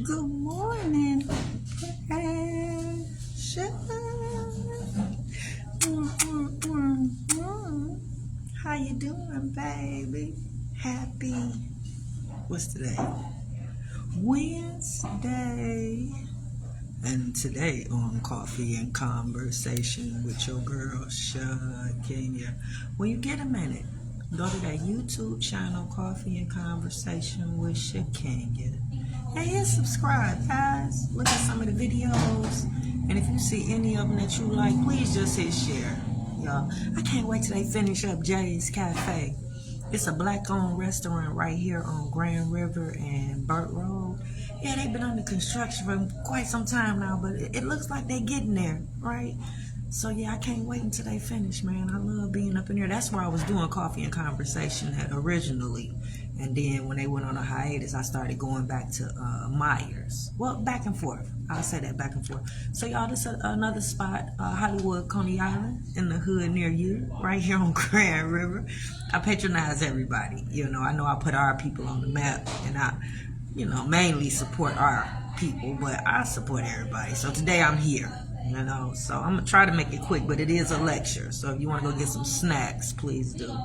Good morning, precious. How you doing, baby? Happy, what's today? Wednesday. And today on Coffee and Conversation with your girl, Shakenya. When you get a minute, go to that YouTube channel, Coffee and Conversation with Shakenya. And hit subscribe, guys. Look at some of the videos. And if you see any of them that you like, please just hit share. Y'all, I can't wait till they finish up Jay's Cafe. It's a black-owned restaurant right here on Grand River and Burt Road. Yeah, they've been under construction for quite some time now, but it looks like they're getting there, right? So, yeah, I can't wait until they finish, man. I love being up in here. That's where I was doing Coffee and Conversation at originally. And then when they went on a hiatus, I started going back to Myers. Well, back and forth. I'll say that, back and forth. So, y'all, this is another spot, Hollywood, Coney Island, in the hood near you, right here on Grand River. I patronize everybody. You know I put our people on the map, and I, mainly support our people, but I support everybody. So today I'm here, so I'm going to try to make it quick, but it is a lecture. So if you want to go get some snacks, please do.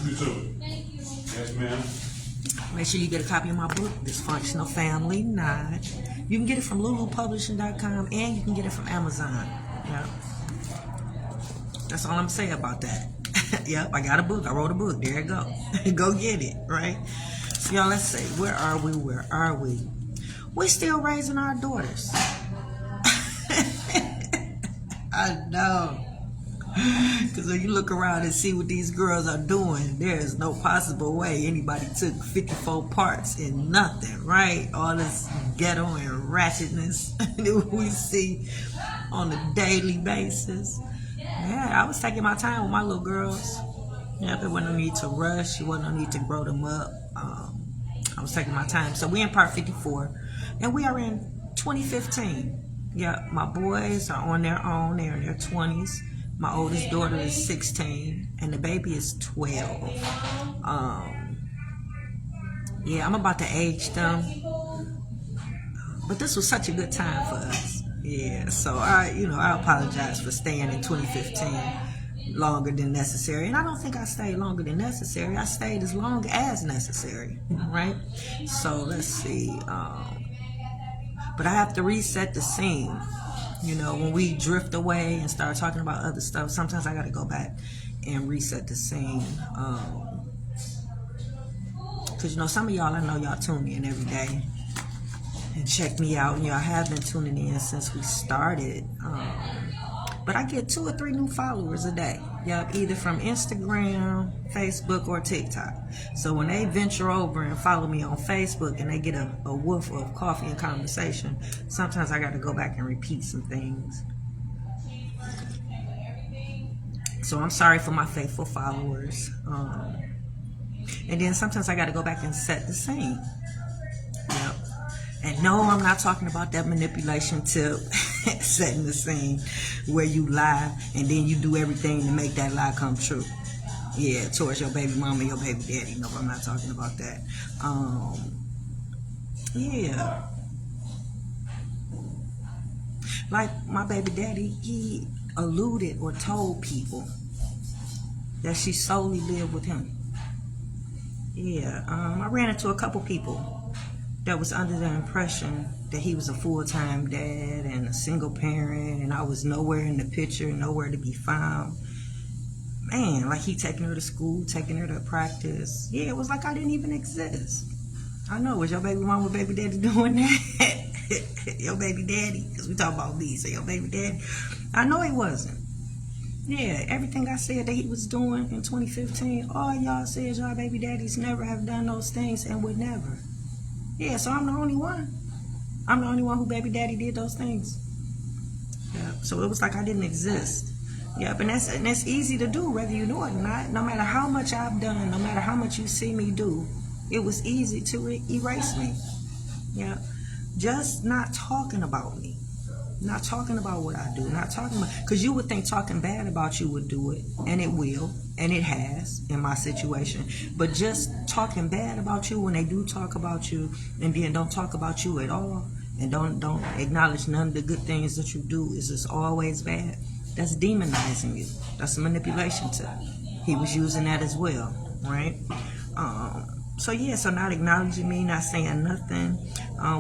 You too. Yes, ma'am. Make sure you get a copy of my book, Dysfunctional Family 9. You can get it from lulupublishing.com, and you can get it from Amazon. Yeah. That's all I'm saying about that. Yep, I got a book. I wrote a book. There you go. Go get it, right? So, y'all, let's see. Where are we? We're still raising our daughters. I know. Because when you look around and see what these girls are doing, there is no possible way anybody took 54 parts in nothing, right? All this ghetto and ratchetness that we see on a daily basis. Yeah, I was taking my time with my little girls. Yeah, there wasn't no need to rush. There wasn't no need to grow them up. I was taking my time. So we in part 54, and we are in 2015. Yeah, my boys are on their own. They're in their 20s. My oldest daughter is 16, and the baby is 12. Yeah, I'm about to age them. But this was such a good time for us. Yeah, so I apologize for staying in 2015 longer than necessary. And I don't think I stayed longer than necessary. I stayed as long as necessary, right? So let's see. But I have to reset the scene. When we drift away and start talking about other stuff, sometimes I got to go back and reset the scene. Because, some of y'all, I know y'all tune in every day and check me out. And y'all have been tuning in since we started. But I get 2 or 3 new followers a day. Yep, either from Instagram, Facebook, or TikTok. So when they venture over and follow me on Facebook and they get a whiff of Coffee and Conversation, sometimes I got to go back and repeat some things. So I'm sorry for my faithful followers. And then sometimes I got to go back and set the scene. Yep. And no, I'm not talking about that manipulation tip, setting the scene where you lie and then you do everything to make that lie come true. Yeah, towards your baby mama, your baby daddy. No, I'm not talking about that. Yeah. Like my baby daddy, he alluded or told people that she solely lived with him. Yeah, I ran into a couple people that was under the impression that he was a full-time dad and a single parent, and I was nowhere in the picture, nowhere to be found. Man, like he taking her to school, taking her to practice. Yeah, it was like I didn't even exist. I know, was your baby mama, baby daddy doing that? Your baby daddy? Because we talk about me, so your baby daddy? I know he wasn't. Yeah, everything I said that he was doing in 2015, all y'all said y'all baby daddies never have done those things and would never. Yeah, so I'm the only one. I'm the only one who baby daddy did those things. Yeah, so it was like I didn't exist. Yeah, and that's easy to do, whether you know it or not. No matter how much I've done, no matter how much you see me do, it was easy to erase me. Yeah, just not talking about me. Not talking about what I do. Not talking about, because you would think talking bad about you would do it, and it will. and it has in my situation. But just talking bad about you when they do talk about you, and then don't talk about you at all, and don't acknowledge none of the good things that you do, is just always bad. That's demonizing you. That's a manipulation too. He was using that as well, right? So not acknowledging me, not saying nothing.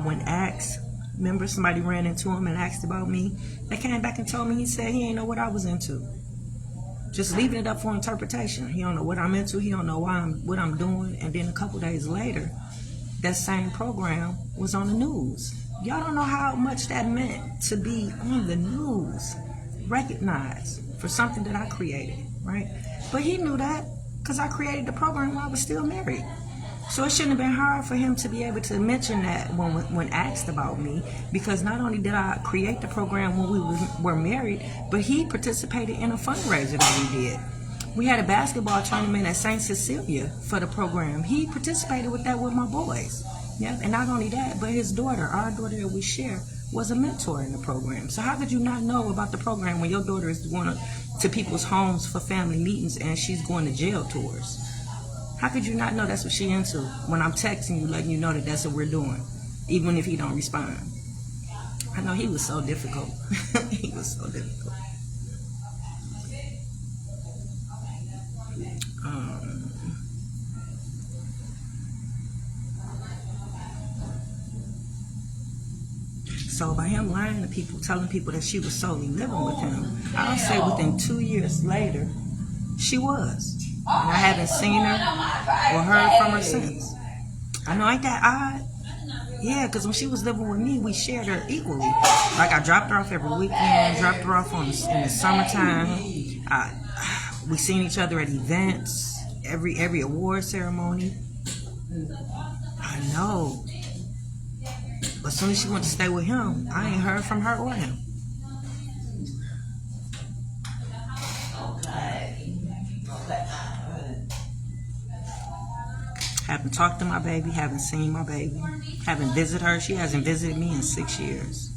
When asked, remember somebody ran into him and asked about me. They came back and told me, he said he ain't know what I was into. Just leaving it up for interpretation. He don't know what I'm into. He don't know what I'm doing. And then a couple days later, that same program was on the news. Y'all don't know how much that meant to be on the news, recognized for something that I created, right? But he knew that because I created the program while I was still married. So it shouldn't have been hard for him to be able to mention that when asked about me, because not only did I create the program when we were married, but he participated in a fundraiser that we did. We had a basketball tournament at St. Cecilia for the program. He participated with that with my boys. Yeah, and not only that, but his daughter, our daughter that we share, was a mentor in the program. So how could you not know about the program when your daughter is going to people's homes for family meetings and she's going to jail tours? How could you not know that's what she into when I'm texting you, letting you know that that's what we're doing, even if he don't respond? I know he was so difficult. He was so difficult. So by him lying to people, telling people that she was solely living with him, I'll say within 2 years later, she was. And I haven't seen her or heard from her since. I know, ain't that odd? Yeah, because when she was living with me, we shared her equally. Like, I dropped her off every weekend, dropped her off in the summertime. We seen each other at events, every award ceremony. I know. But as soon as she went to stay with him, I ain't heard from her or him. Haven't talked to my baby, haven't seen my baby, haven't visited her. She hasn't visited me in 6 years.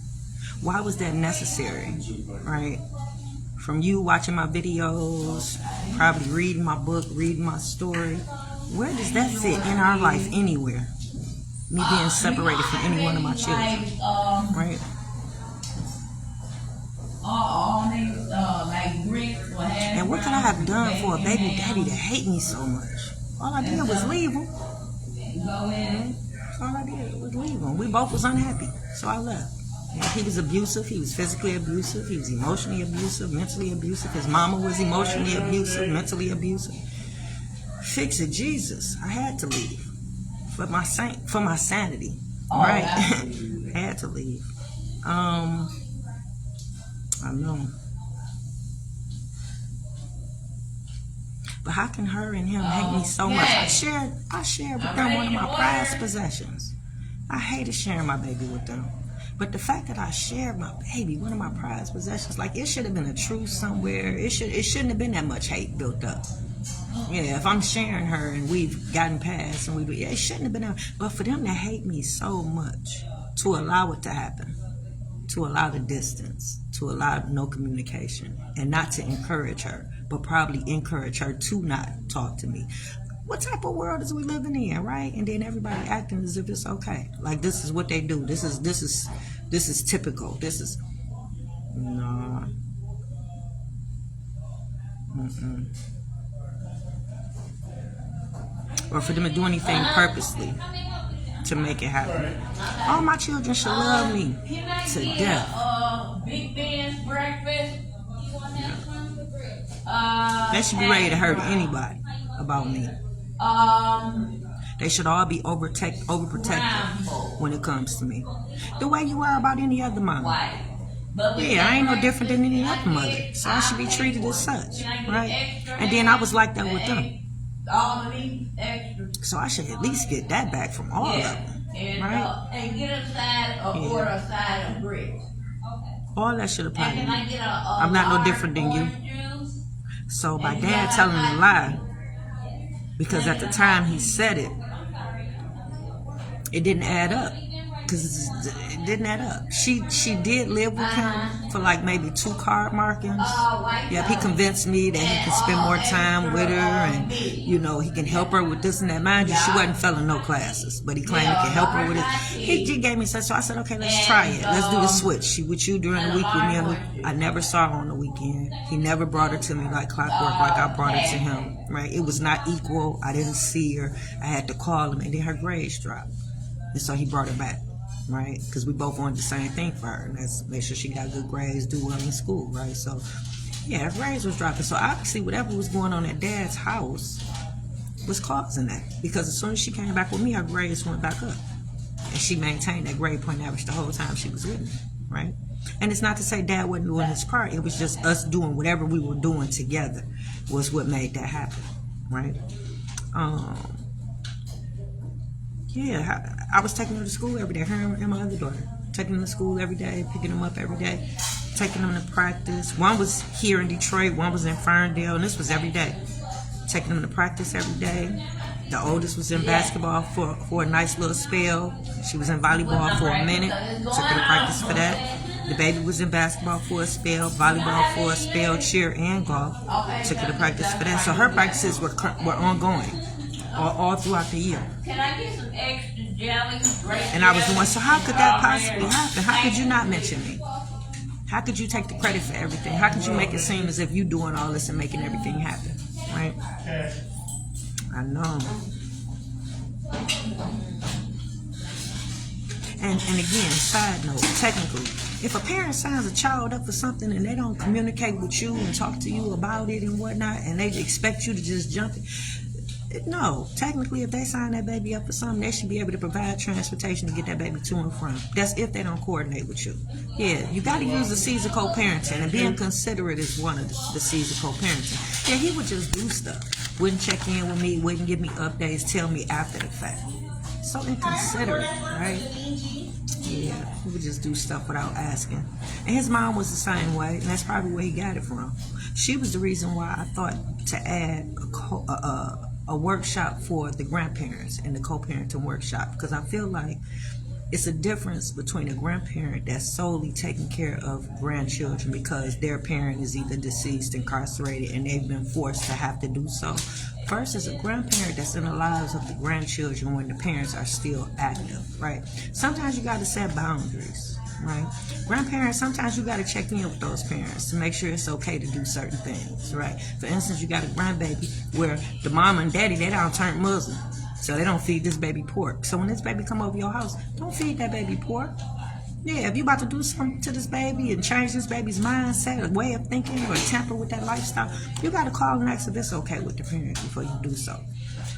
Why was that necessary, right? From you watching my videos, probably reading my book, reading my story, where does that fit in our life anywhere? Me being separated from any one of my children, right? And what could I have done for a baby daddy to hate me so much? All I did was leave him. All I did was leave him. We both was unhappy, so I left. He was abusive. He was physically abusive. He was emotionally abusive, mentally abusive. His mama was emotionally abusive, mentally abusive. Fix it, Jesus. I had to leave for my sanity, right? I had to leave. I know. But how can her and him hate me so much? I shared with them one of my prized possessions. I hated sharing my baby with them. But the fact that I shared my baby, one of my prized possessions, like, it should have been a truce somewhere. It shouldn't have been that much hate built up. Yeah, if I'm sharing her and we've gotten past and it shouldn't have been that. But for them to hate me so much, to allow it to happen, to allow the distance, to allow no communication, and not to encourage her, but probably encourage her to not talk to me. What type of world is we living in, right? And then everybody acting as if it's okay. Like, this is what they do. This is typical. This is no. Or for them to do anything purposely to make it happen. All my children should love me to death. Big Ben's breakfast. They should be ready to hurt anybody about me. They should all be overprotective when it comes to me. The way you are about any other mom. Yeah, I ain't no different than any other mother. So I should be treated as such, right? And then I was like that with them. So I should at least get that back from all of them, right? And get a side or order a side of grits. All that should apply to me. I'm not no different than you. So by Dad telling a lie, because at the time he said it, it didn't add up. Because didn't add up. She did live with him for like maybe 2 card markings. Yeah, he convinced me that he could spend more time with her, and you know, he can help her with this and that. Mind you, she wasn't failing no classes, but he claimed he could help her with it. He gave me such. So I said, okay, let's try it. Let's do the switch. She with you during the week, with me on the week. I never saw her on the weekend. He never brought her to me like clockwork, like I brought her to him. Right? It was not equal. I didn't see her. I had to call him, and then her grades dropped, and so he brought her back. Right? Because we both wanted the same thing for her, and that's make sure she got good grades, do well in school. Right? So yeah, her grades was dropping. So obviously, whatever was going on at Dad's house was causing that. Because as soon as she came back with me, her grades went back up. And she maintained that grade point average the whole time she was with me, right? And it's not to say Dad wasn't doing his part. It was just us doing whatever we were doing together was what made that happen, right? Yeah, I was taking her to school every day, her and my other daughter. Taking them to school every day, picking them up every day, taking them to practice. One was here in Detroit, one was in Ferndale, and this was every day. Taking them to practice every day. The oldest was in basketball for a nice little spell. She was in volleyball for a minute. Took her to practice for that. The baby was in basketball for a spell, volleyball for a spell, cheer, and golf. Took her to practice for that. So her practices were ongoing all throughout the year. Can I get some extra jelly? And I was the one, so how could that possibly happen? How could you not mention me? How could you take the credit for everything? How could you make it seem as if you doing all this and making everything happen? Right? I know. And again, side note, technically, if a parent signs a child up for something and they don't communicate with you and talk to you about it and whatnot, and they expect you to just jump it, no, technically, if they sign that baby up for something, they should be able to provide transportation to get that baby to and from. That's if they don't coordinate with you. Yeah, you got to use the C's of co-parenting, and being considerate is one of the C's of co-parenting. Yeah, he would just do stuff. Wouldn't check in with me, wouldn't give me updates, tell me after the fact. So inconsiderate, right? Yeah, he would just do stuff without asking. And his mom was the same way, and that's probably where he got it from. She was the reason why I thought to add a workshop for the grandparents in the co-parenting workshop, because I feel like it's a difference between a grandparent that's solely taking care of grandchildren because their parent is either deceased, incarcerated, and they've been forced to have to do so, versus a grandparent that's in the lives of the grandchildren when the parents are still active, right? Sometimes you got to set boundaries, right? Grandparents, sometimes you got to check in with those parents to make sure it's okay to do certain things, right? For instance, you got a grandbaby where the mom and daddy, they don't turn Muslim, so they don't feed this baby pork. So when this baby come over your house, don't feed that baby pork. Yeah, if you about to do something to this baby and change this baby's mindset or way of thinking or tamper with that lifestyle, you got to call and ask if it's okay with the parents before you do so.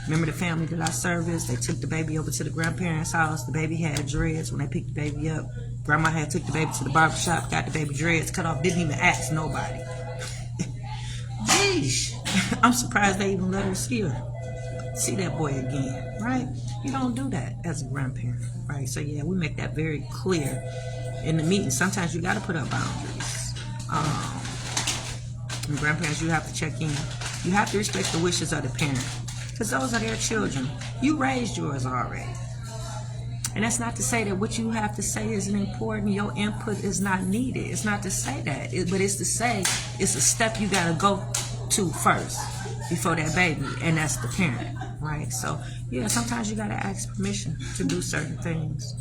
Remember the family that I serviced? They took the baby over to the grandparents' house. The baby had dreads when they picked the baby up. Grandma had took the baby to the barbershop, got the baby dreads cut off, didn't even ask nobody. Yeesh. I'm surprised they even let her see that boy again, right? You don't do that as a grandparent, right? So yeah, we make that very clear in the meeting. Sometimes you got to put up boundaries. And grandparents, you have to check in. You have to respect the wishes of the parent, because those are their children. You raised yours already. And that's not to say that what you have to say isn't important. Your input is not needed. It's not to say that. But it's to say it's a step you got to go to first before that baby, and that's the parent, right? So, yeah, sometimes you got to ask permission to do certain things.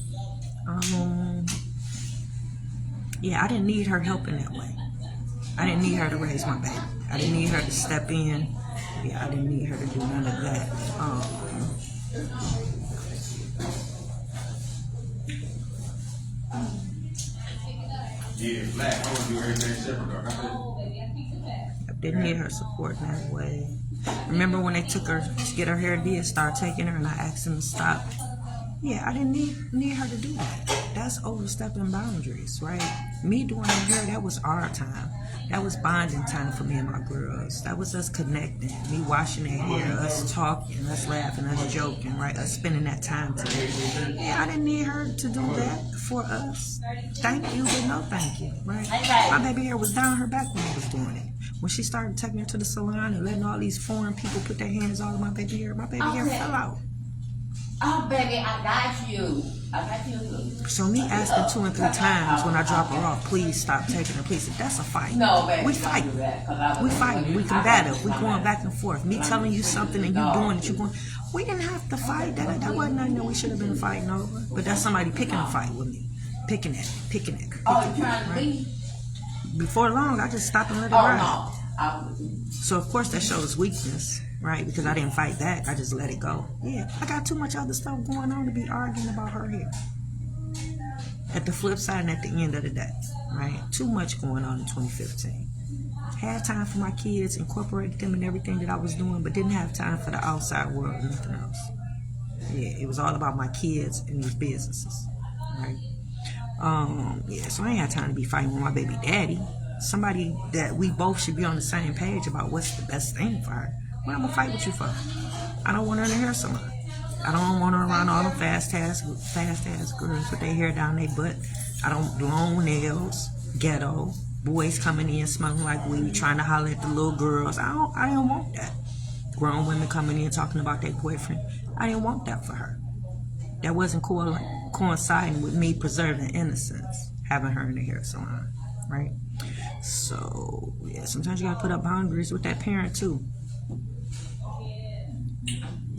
Yeah, I didn't need her help in that way. I didn't need her to raise my baby. I didn't need her to step in. Yeah, I didn't need her to do none of that. Yeah, black. I want to do everything separate. I didn't need her support in that way. Remember when they took her to get her hair did, start taking her, and I asked them to stop? Yeah, I didn't need her to do that. That's overstepping boundaries, right? Me doing her hair, that was our time. That was bonding time for me and my girls. That was us connecting. Me washing their hair, us talking, us laughing, us joking, right? Us spending that time together. Yeah, I didn't need her to do that for us. Thank you, but no thank you, right? My baby hair was down her back when I was doing it. When she started taking her to the salon and letting all these foreign people put their hands all in my baby hair fell out. Oh, baby, I got you. So me asking 2 and 3 times when I drop her off, please stop taking her, please. That's a fight. We fight. We fighting. We combative. We going back and forth. Me telling you something and you doing it. You going. We didn't have to fight. That wasn't nothing that we should have been fighting over. But that's somebody picking a fight with me, picking at me. Oh, you trying to leave? Before long, I just stopped and let it ride. So of course that shows weakness, right? Because I didn't fight back. I just let it go. Yeah, I got too much other stuff going on to be arguing about her here. At the flip side and at the end of the day, right? Too much going on in 2015. Had time for my kids, incorporated them in everything that I was doing, but didn't have time for the outside world or nothing else. Yeah, it was all about my kids and these businesses, right? Yeah, so I ain't had time to be fighting with my baby daddy. Somebody that we both should be on the same page about what's the best thing for her. What I'm gonna fight with you for? I don't want her to hear someone. I don't want her around all them fast ass girls with their hair down their butt. I don't long nails, ghetto, boys coming in smelling like weed, trying to holler at the little girls. I don't want that. Grown women coming in talking about their boyfriend. I didn't want that for her. That wasn't coinciding with me preserving innocence, having her in the hair salon, right? So, yeah, sometimes you gotta put up boundaries with that parent too.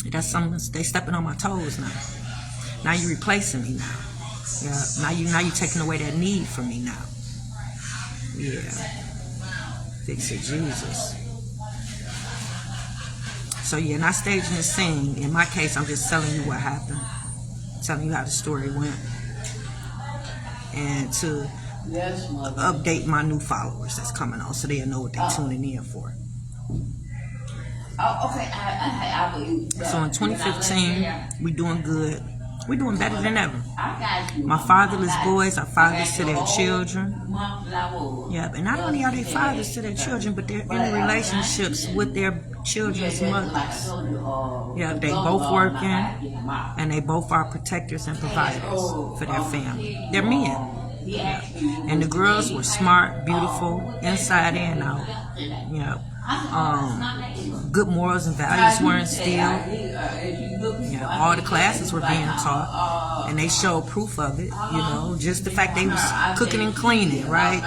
That's something, they stepping on my toes now. Now you replacing me now. Yeah, now you taking away that need for me now. Yeah. Fix it, Jesus. So yeah, not staging the scene. In my case, I'm just telling you what happened. Telling you how the story went. And to update my new followers that's coming on so they'll know what they're tuning in for. Oh, okay. I believe that. So in 2015, we doing good. We doing better than ever. I got you. My fatherless boys are fathers to their children. Yep, and not only are they fathers to their children, but they're in relationships with their children's mothers. Yeah, they both working, and they both are protectors and providers for their family. They're men. Yeah. And the girls were smart, beautiful, inside and out. Yeah. Good morals and values were instilled. Yeah, all the classes were being taught, and they showed proof of it. You know, just the fact they was cooking and cleaning, right?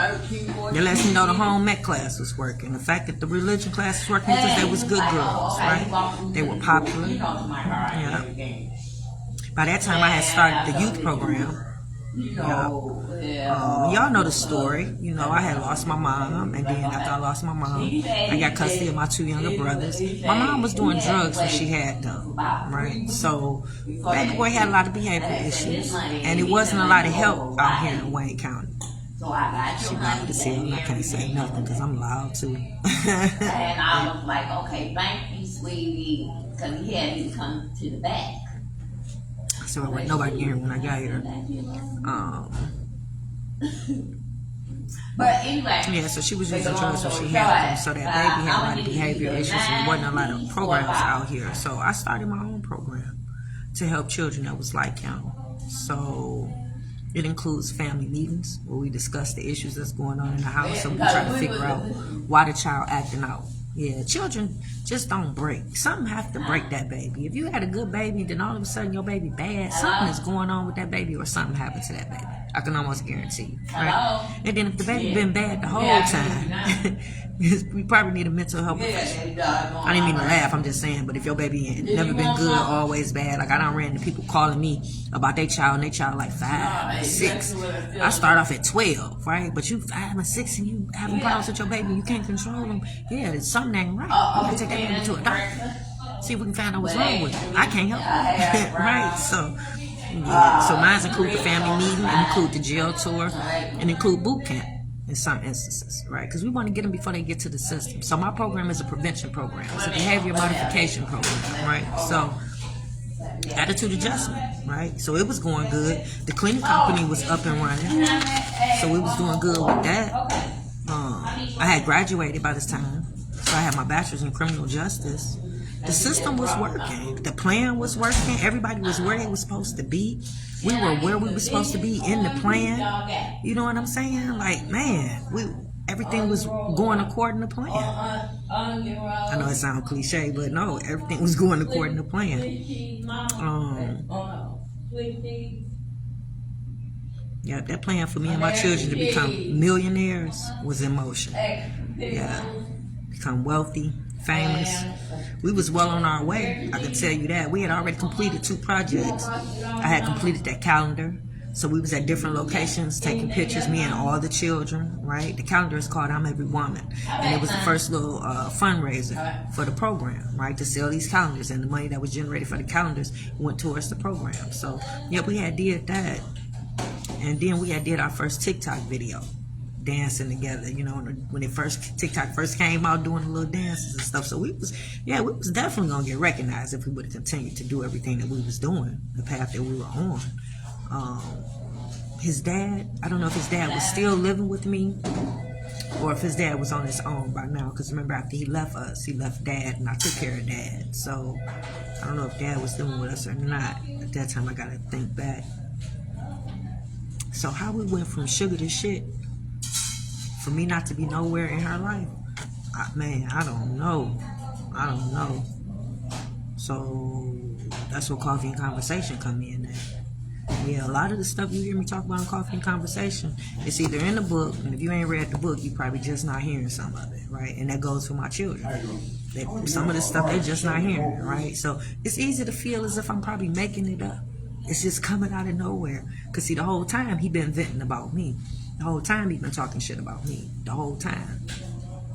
They let me know the home ec class was working. The fact that the religion class was working because they was good girls, right? They were popular. Yeah. By that time, I had started the youth program. Y'all know the story. You know, I had lost my mom, and then after I lost my mom, I got custody of my 2 younger brothers. My mom was doing drugs when she had them, right? So, baby boy had a lot of behavioral issues, and it wasn't a lot of help out here in Wayne County. She loud as hell, and I can't say nothing because I'm loud too. And I was like, okay, thank you, sweetie, because he had me come to the back. So there wasn't nobody here when I got here. But anyway. Yeah, so she was using drugs when she had them. So that baby had a lot of behavior issues and there wasn't a lot of programs out here. So I started my own program to help children that was like him. So it includes family meetings where we discuss the issues that's going on in the house. So we can try to figure out why the child acting out. Yeah, children just don't break. Something have to break that baby. If you had a good baby, then all of a sudden your baby bad, something is going on with that baby or something happened to that baby. I can almost guarantee you, right? And then if the baby been bad the whole time, we probably need a mental health professional. I didn't mean to laugh, I'm just saying, but if your baby ain't never been good, always bad, like I done ran into people calling me about their child, and their child like 5 or 6. I start off at 12, right? But you 5 or 6 and you having problems with your baby, you can't control them. Yeah, there's something ain't right. You can take that baby to a doctor. See if we can find out what's wrong with it. I can't help. Right? So yeah. So mine include the family meeting, and include the jail tour, and include boot camp in some instances, right? Because we want to get them before they get to the system. So my program is a prevention program. It's a behavior modification program, right? So attitude adjustment, right? So it was going good. The cleaning company was up and running, so we was doing good with that. I had graduated by this time, so I had my bachelor's in criminal justice. The system was working. The plan was working. Everybody was where they were supposed to be. We were where we were supposed to be in the plan. You know what I'm saying? Like, man, everything was going according to plan. I know it sounds cliche, but no, everything was going according to plan. Yep, that plan for me and my children to become millionaires was in motion. Yeah, become wealthy, famous. We was well on our way. I can tell you that. We had already completed 2 projects. I had completed that calendar. So we was at different locations taking pictures, me and all the children, right? The calendar is called I'm Every Woman. And it was the first little fundraiser for the program, right? To sell these calendars. And the money that was generated for the calendars went towards the program. So, yeah, we had did that. And then we had did our first TikTok video, dancing together, you know, when TikTok first came out, doing the little dances and stuff. So we was definitely gonna get recognized if we would have continued to do everything that we was doing, the path that we were on. His dad, I don't know if his dad was still living with me or if his dad was on his own by now, because remember after he left us, he left Dad and I took care of Dad. So I don't know if Dad was living with us or not. At that time I gotta think back. So how we went from sugar to shit, for me not to be nowhere in her life, I don't know. So that's what Coffee and Conversation come in at. Yeah, a lot of the stuff you hear me talk about in Coffee and Conversation, it's either in the book, and if you ain't read the book, you probably just not hearing some of it, right? And that goes for my children. Some of the stuff they just not hearing, right? So it's easy to feel as if I'm probably making it up. It's just coming out of nowhere. Because see, the whole time he been venting about me. The whole time he been talking shit about me. The whole time.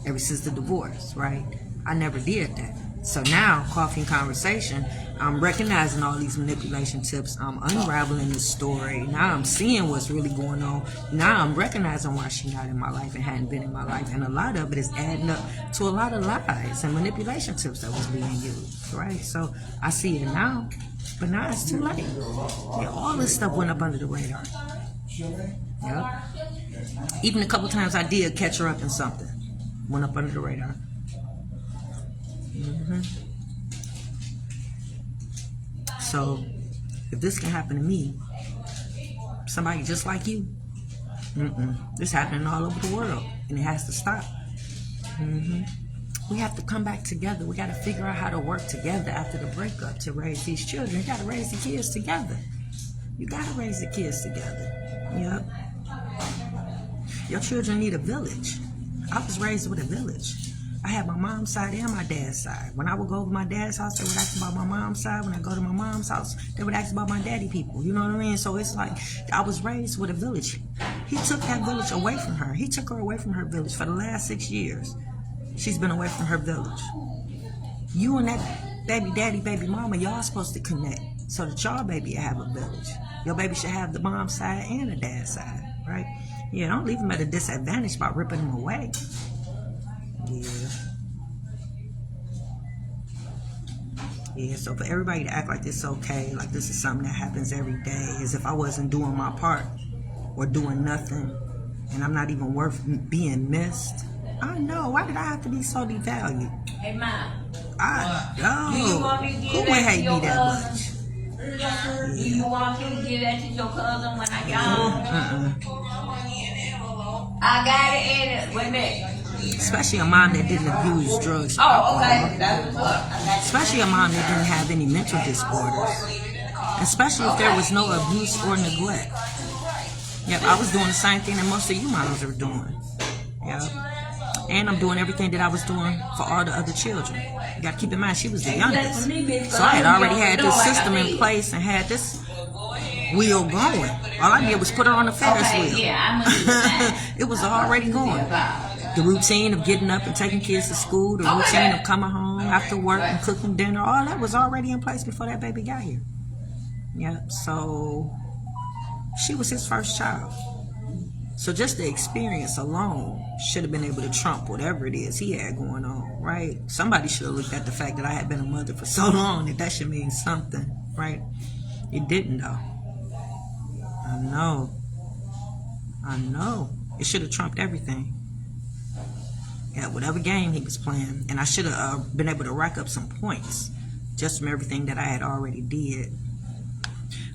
Ever since the divorce, right? I never did that. So now, Coffee and Conversation, I'm recognizing all these manipulation tips. I'm unraveling the story. Now I'm seeing what's really going on. Now I'm recognizing why she's not in my life and hadn't been in my life. And a lot of it is adding up to a lot of lies and manipulation tips that was being used, right? So I see it now, but now it's too late. Yeah, all this stuff went up under the radar. Yep. Even a couple times I did catch her up in something. Went up under the radar. So, if this can happen to me, somebody just like you, this happening all over the world, and it has to stop. We have to come back together. We got to figure out how to work together after the breakup to raise these children. You got to raise the kids together. You got to raise the kids together. Yep. Your children need a village. I was raised with a village. I had my mom's side and my dad's side. When I would go to my dad's house, they would ask about my mom's side. When I go to my mom's house, they would ask about my daddy people. You know what I mean? So it's like I was raised with a village. He took that village away from her. He took her away from her village for the last 6 years. She's been away from her village. You and that baby daddy, baby mama, y'all supposed to connect so that y'all baby have a village. Your baby should have the mom's side and the dad's side, right? Yeah, don't leave them at a disadvantage by ripping them away. Yeah, so for everybody to act like this is okay, like this is something that happens every day, as if I wasn't doing my part or doing nothing, and I'm not even worth being missed. I know. Why did I have to be so devalued? Hey, Mom. I know. Who would hate me that much? Do you want me to give that to your cousin when I get home? I got it in it. Wait a minute. Especially a mom that didn't abuse drugs. Oh, okay. That's what. Especially a mom that didn't have any mental disorders. Especially if there was no abuse or neglect. Yep, I was doing the same thing that most of you moms are doing. Yep. And I'm doing everything that I was doing for all the other children. You got to keep in mind, she was the youngest. So I had already had this system in place and had this wheel going. All I did was put her on the Ferris wheel. It was already going. The routine of getting up and taking kids to school, the routine of coming home after work and cooking dinner, all that was already in place before that baby got here. Yep, so she was his first child. So just the experience alone should have been able to trump whatever it is he had going on, right? Somebody should have looked at the fact that I had been a mother for so long that should mean something, right? It didn't, though. I know. It should have trumped everything. Yeah, whatever game he was playing. And I should have been able to rack up some points just from everything that I had already did.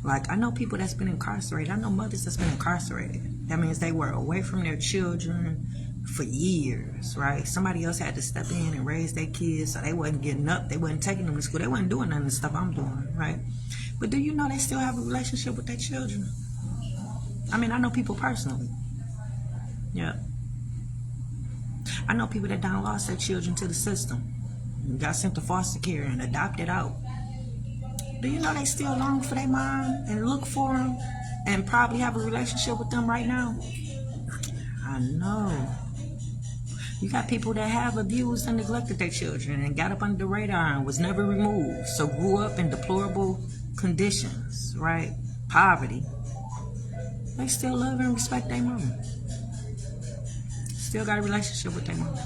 Like, I know people that's been incarcerated. I know mothers that's been incarcerated. That means they were away from their children for years, right? Somebody else had to step in and raise their kids, so they wasn't getting up. They wasn't taking them to school. They wasn't doing none of the stuff I'm doing, right? But do you know they still have a relationship with their children? I mean, I know people personally. Yeah. I know people that done lost their children to the system. Got sent to foster care and adopted out. Do you know they still long for their mom and look for them and probably have a relationship with them right now? I know. You got people that have abused and neglected their children and got up under the radar and was never removed. So grew up in deplorable conditions, right? Poverty. They still love and respect their mama. Still got a relationship with their mama.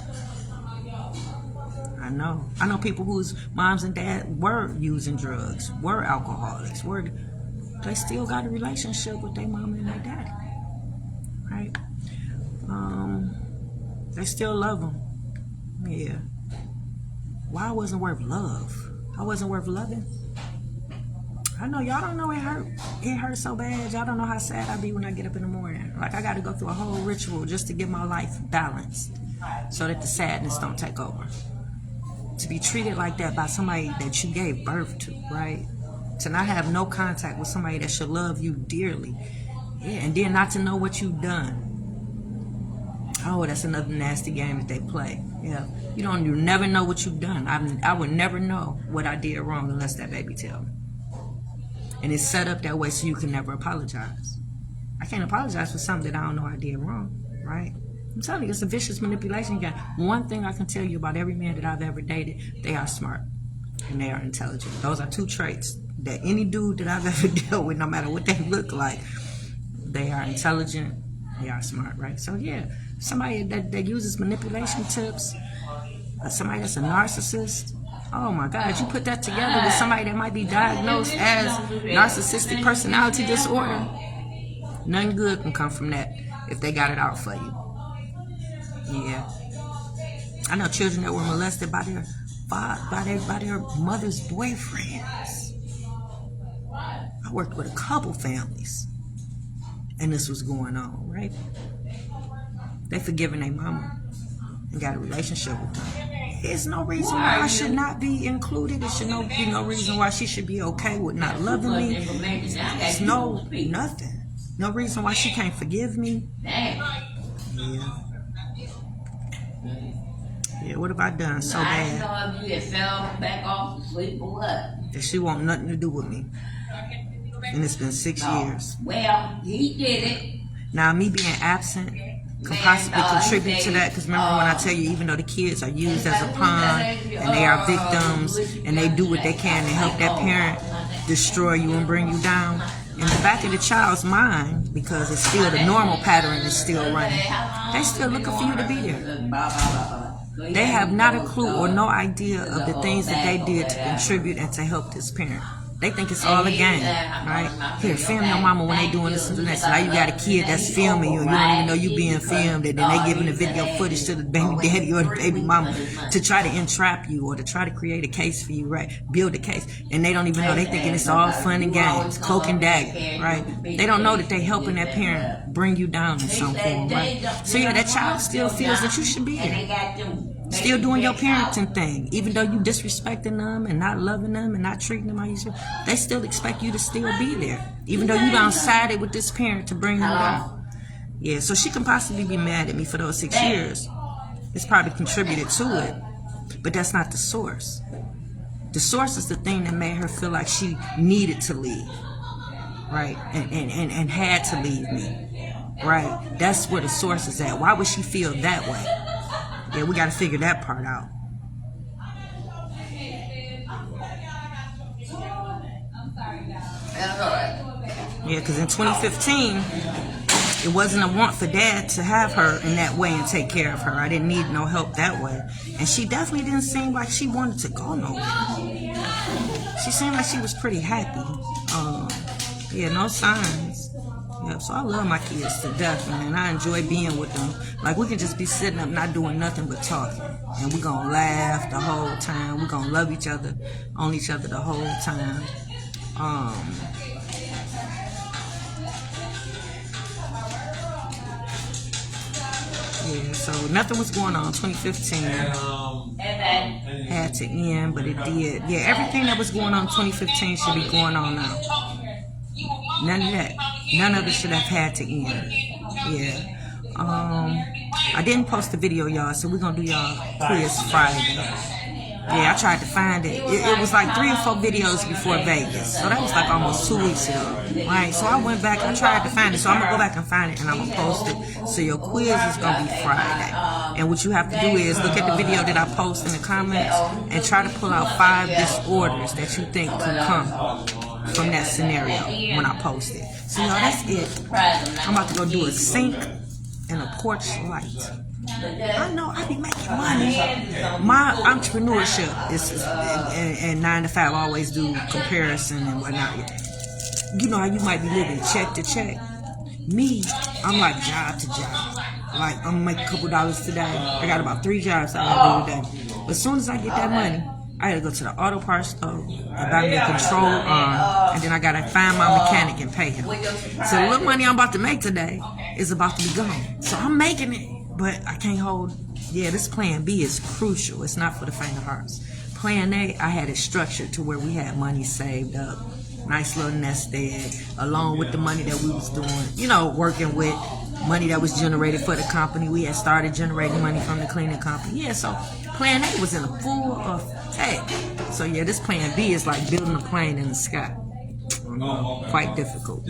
I know people whose moms and dads were using drugs, were alcoholics, they still got a relationship with their mama and their daddy, right? They still love them. Yeah. Why I wasn't worth love? I wasn't worth loving. I know y'all don't know it hurt. It hurt so bad. Y'all don't know how sad I be when I get up in the morning. Like I got to go through a whole ritual just to get my life balanced, so that the sadness don't take over. To be treated like that by somebody that you gave birth to, right? To not have no contact with somebody that should love you dearly. Yeah, and then not to know what you've done. Oh, that's another nasty game that they play. Yeah, you never know what you've done. I would never know what I did wrong unless that baby tell me. And it's set up that way so you can never apologize. I can't apologize for something that I don't know I did wrong, right? I'm telling you, it's a vicious manipulation game. One thing I can tell you about every man that I've ever dated, they are smart and they are intelligent. Those are two traits that any dude that I've ever dealt with, no matter what they look like, they are intelligent, they are smart, right? So yeah, somebody that uses manipulation tips, somebody that's a narcissist, oh my God, you put that together with somebody that might be diagnosed as narcissistic personality disorder, nothing good can come from that if they got it out for you. Yeah. I know children that were molested by their mother's boyfriends. I worked with a couple families and this was going on, right? They forgiven their mama and got a relationship with them. There's no reason why I should not be included. There should be no reason why she should be okay with not loving me. There's nothing. No reason why she can't forgive me. Yeah. Yeah, what have I done so bad? I don't know if you had fell back off to sleep or what. That she want nothing to do with me. And it's been 6 years. Well, he did it. Now, me being absent can possibly contribute to that, because remember when I tell you, even though the kids are used as a pawn and they are victims and they do what they can to help that parent destroy you and bring you down, in the back of the child's mind, because it's still the normal pattern is still running, they still looking for you to be there. They have not a clue or no idea of the things that they did to contribute and to help this parent. They think it's all a game, right? Here, film your mama when they doing this and that. So now you got a kid that's filming you and you don't even know you being filmed, and then they giving the video footage to the baby daddy or the baby mama to try to entrap you or to try to create a case for you, right? Build a case. And they don't even know. They thinking it's all fun and games, cloak and dagger, right? They don't know that they helping that parent bring you down in some form, right? So yeah, that child still feels that you should be there. Still doing your parenting thing, even though you disrespecting them and not loving them and not treating them how you should. They still expect you to still be there, even though you done sided with this parent to bring them down. Yeah, so she can possibly be mad at me for those 6 years. It's probably contributed to it, but that's not the source. The source is the thing that made her feel like she needed to leave, right? And had to leave me, right? That's where the source is at. Why would she feel that way? Yeah, we got to figure that part out. Yeah, because in 2015, it wasn't a want for Dad to have her in that way and take care of her. I didn't need no help that way. And she definitely didn't seem like she wanted to go nowhere. She seemed like she was pretty happy. Yeah, no signs. Yep, so I love my kids to death, man. I enjoy being with them. Like, we can just be sitting up not doing nothing but talking. And we're going to laugh the whole time. We're going to love each other, on each other the whole time. Yeah, so nothing was going on. 2015 had to end, but it did. Yeah, everything that was going on in 2015 should be going on now. None of that. None of it should have had to end. Yeah. I didn't post the video, y'all, so we're gonna do y'all quiz Friday. Yeah, I tried to find it. It was like 3 or 4 videos before Vegas. So that was like almost 2 weeks ago. Right? So I went back, I tried to find it. So I'm going to go back and find it and I'm going to post it. So your quiz is going to be Friday. And what you have to do is look at the video that I post in the comments and try to pull out 5 disorders that you think could come from that scenario when I post it. So y'all, that's it. I'm about to go do a sink and a porch light. I know I be making money. My entrepreneurship is and 9 to 5 I always do comparison and whatnot. You know how you might be living check to check. Me, I'm like job to job. Like I'm gonna make a couple dollars today. I got about 3 jobs I gotta do today. But as soon as I get that money, I gotta go to the auto parts store and buy me a control arm, and then I gotta find my mechanic and pay him. So the little money I'm about to make today is about to be gone. So I'm making it. But I can't hold, this plan B is crucial. It's not for the faint of hearts. Plan A, I had it structured to where we had money saved up. Nice little nest egg, along with the money that we was doing, working with money that was generated for the company. We had started generating money from the cleaning company. Yeah, so plan A was in a full effect. So this plan B is like building a plane in the sky. Quite difficult.